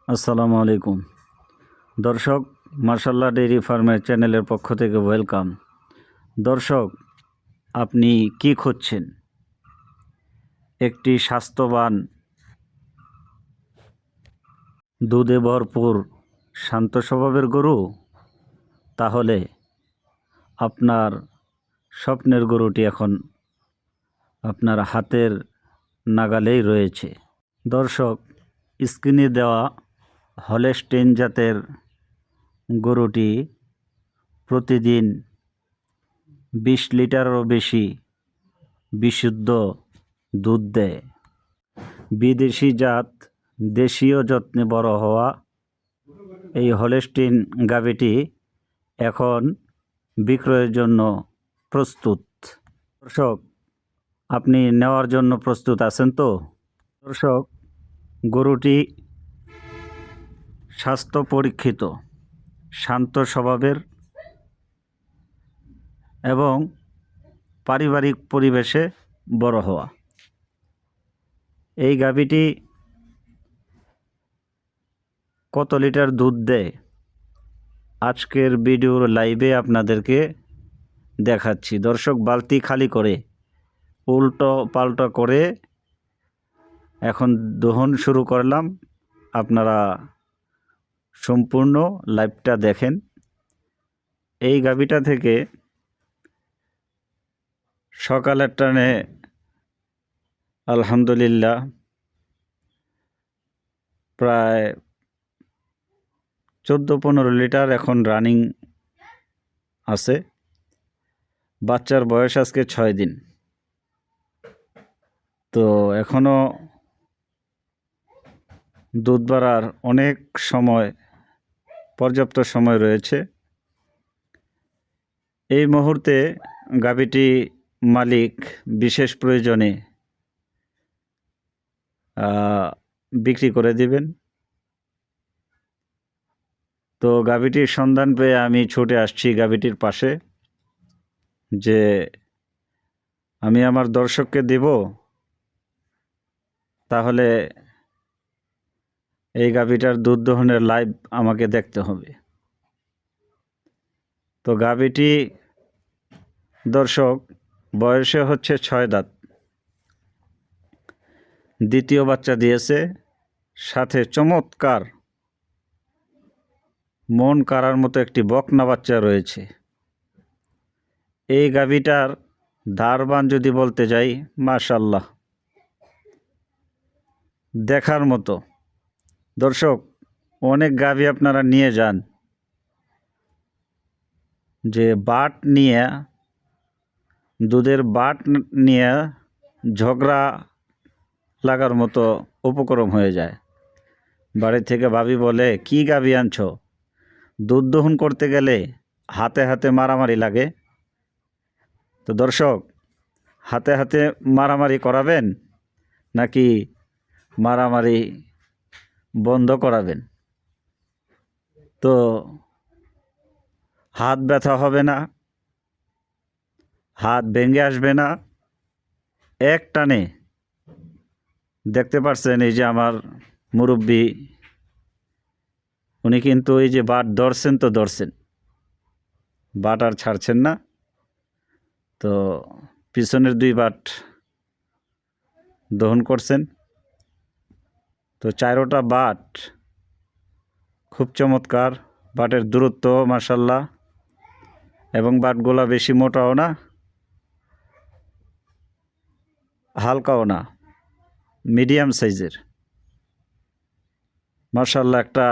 আসসালামু আলাইকুম দর্শক, মার্শাল্লাহ ডেইরি ফার্মের চ্যানেলের পক্ষ থেকে ওয়েলকাম। দর্শক, আপনি কি খুঁজছেন? একটি স্বাস্থ্যবান, দুধে ভরপুর, শান্ত স্বভাবের গরু? তাহলে আপনার স্বপ্নের গরুটি এখন আপনার হাতের নাগালেই রয়েছে। দর্শক, স্ক্রিনে দেওয়া হলস্টেইন জাতের গরুটি প্রতিদিন 20 লিটারেরও বেশি বিশুদ্ধ দুধ দেয়। বিদেশি জাত, দেশীয় যত্নে বড় হওয়া এই হলস্টিন গাভীটি এখন বিক্রয়ের জন্য প্রস্তুত। দর্শক, আপনি নেওয়ার জন্য প্রস্তুত আছেন তো? দর্শক, গরুটি স্বাস্থ্য পরীক্ষিত, শান্ত স্বভাবের এবং পারিবারিক পরিবেশে বড় হওয়া। এই গাভীটি কত লিটার দুধ দেয় আজকের ভিডিওর লাইভে আপনাদেরকে দেখাচ্ছি। দর্শক, বালতি খালি করে উল্টো পাল্টা করে এখন দহন শুরু করলাম। আপনারা সম্পূর্ণ লাইভটা দেখেন। এই গাভীটা থেকে সকালের টানে আলহামদুলিল্লাহ প্রায় 14-15 লিটার এখন রানিং আছে। বাচ্চার বয়স আজকে 6 দিন। তো এখনও দুধ বাড়ার অনেক সময়, পর্যাপ্ত সময় রয়েছে। এই মুহূর্তে গাভীটি মালিক বিশেষ প্রয়োজনে বিক্রি করে দিবেন। তো গাভীটির সন্ধান পেয়ে আমি ছুটে আসছি গাভীটির পাশে, যে আমি আমার দর্শককে দেব, তাহলে এই গাভীটার দুধ দহনের লাইভ আমাকে দেখতে হবে। তো গাভীটি দর্শক বয়সে হচ্ছে 6 দাঁত, দ্বিতীয় বাচ্চা দিয়েছে, সাথে চমৎকার মন কাড়ার মতো একটি বকনা বাচ্চা রয়েছে। এই গাভীটার ধারবান যদি বলতে যাই, মাশাআল্লাহ দেখার মতো। দর্শক, অনেক গাভী আপনারা নিয়ে যান যে বাট নিয়ে, দুধের বাট নিয়ে ঝগড়া লাগার মতো উপক্রম হয়ে যায়। বাড়ি থেকে ভাবি বলে, কি গাভী আনছো? দুধ দহন করতে গেলে হাতে হাতে মারামারি লাগে। তো দর্শক, হাতে হাতে মারামারি করাবেন নাকি মারামারি বন্ধ করাবেন? তো হাত ব্যথা হবে না, হাত ভেঙে আসবে না, এক টানে। দেখতে পাচ্ছেন এই যে আমার মুরব্বী, উনি কিন্তু এই যে বাট ধরছেন, তো ধরছেন, বাট আর ছাড়ছেন না। তো পিছনের 2 বাট দহন করছেন। তো 4টা বাট খুব চমৎকার, বাটের দূরত্ব মাশাআল্লাহ, এবং বাটগুলা বেশি মোটাও না, হালকাও না, মিডিয়াম সাইজের। মাশাআল্লাহ একটা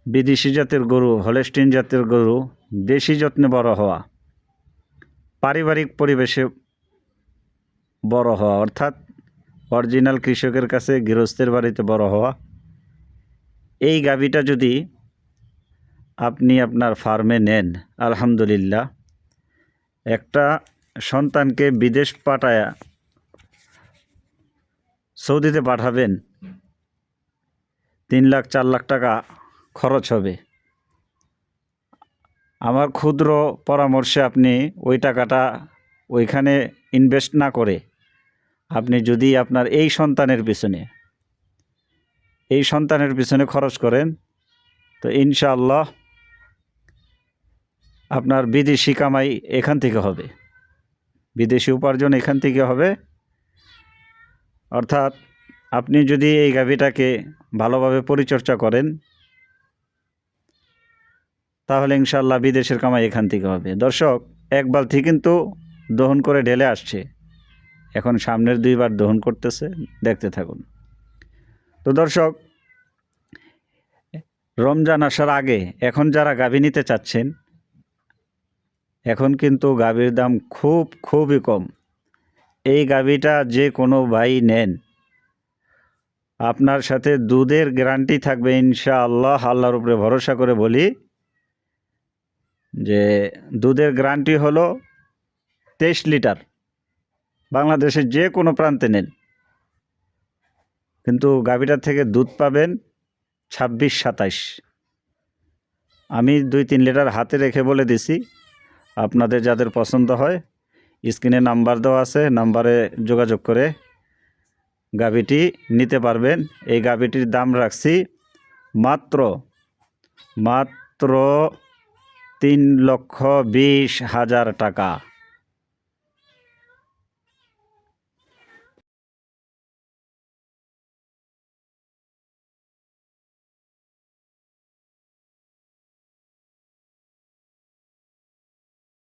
বিদেশি জাতের গরু, হলস্টিন জাতের গরু, দেশি যত্নে বড় হওয়া, পারিবারিক পরিবেশে বড় হওয়া, অর্থাৎ অরিজিনাল কৃষকের কাছে, গৃহস্থের বাড়িতে বড় হওয়া। এই গাভীটা যদি আপনি আপনার ফার্মে নেন, আলহামদুলিল্লাহ একটা সন্তানকে বিদেশ পাঠায়া সৌদিতে পাঠাবেন, 3 লাখ 4 লাখ টাকা খরচ হবে। আমার ক্ষুদ্র পরামর্শে আপনি ওই টাকাটা ওইখানে ইনভেস্ট না করে, আপনি যদি আপনার এই সন্তানের পিছনে এই সন্তানের পিছনে খরচ করেন, তো ইনশাআল্লাহ আপনার বিদেশি কামাই এখান থেকে হবে, বিদেশি উপার্জন এখান থেকে হবে। অর্থাৎ আপনি যদি এই গাভীটাকে ভালোভাবে পরিচর্যা করেন, তাহলে ইনশাআল্লাহ বিদেশের কামাই এখান থেকে হবে। দর্শক, এক বালতি কিন্তু দহন করে ঢেলে আসছে, এখন সামনের 2 বার দহন করতেছে, দেখতে থাকুন। তো দর্শক, রমজান আসার আগে এখন যারা গাভী নিতে চাচ্ছেন, এখন কিন্তু গাভীর দাম খুবই কম। এই গাভীটা যে কোনো ভাই নেন, আপনার সাথে দুধের গ্যারান্টি থাকবে ইনশাআল্লাহ। আল্লাহর উপরে ভরসা করে বলি যে দুধের গ্যারান্টি হলো 23 লিটার। বাংলাদেশের যে কোনো প্রান্তে নেন, কিন্তু গাভীটার থেকে দুধ পাবেন 26-27। আমি 2-3 লিটার হাতে রেখে বলে দিছি, আপনাদের যাদের পছন্দ হয় স্ক্রিনে নাম্বার দেওয়া আছে, নাম্বারে যোগাযোগ করে গাভীটি নিতে পারবেন। এই গাভীটির দাম রাখছি মাত্র 3,20,000 টাকা।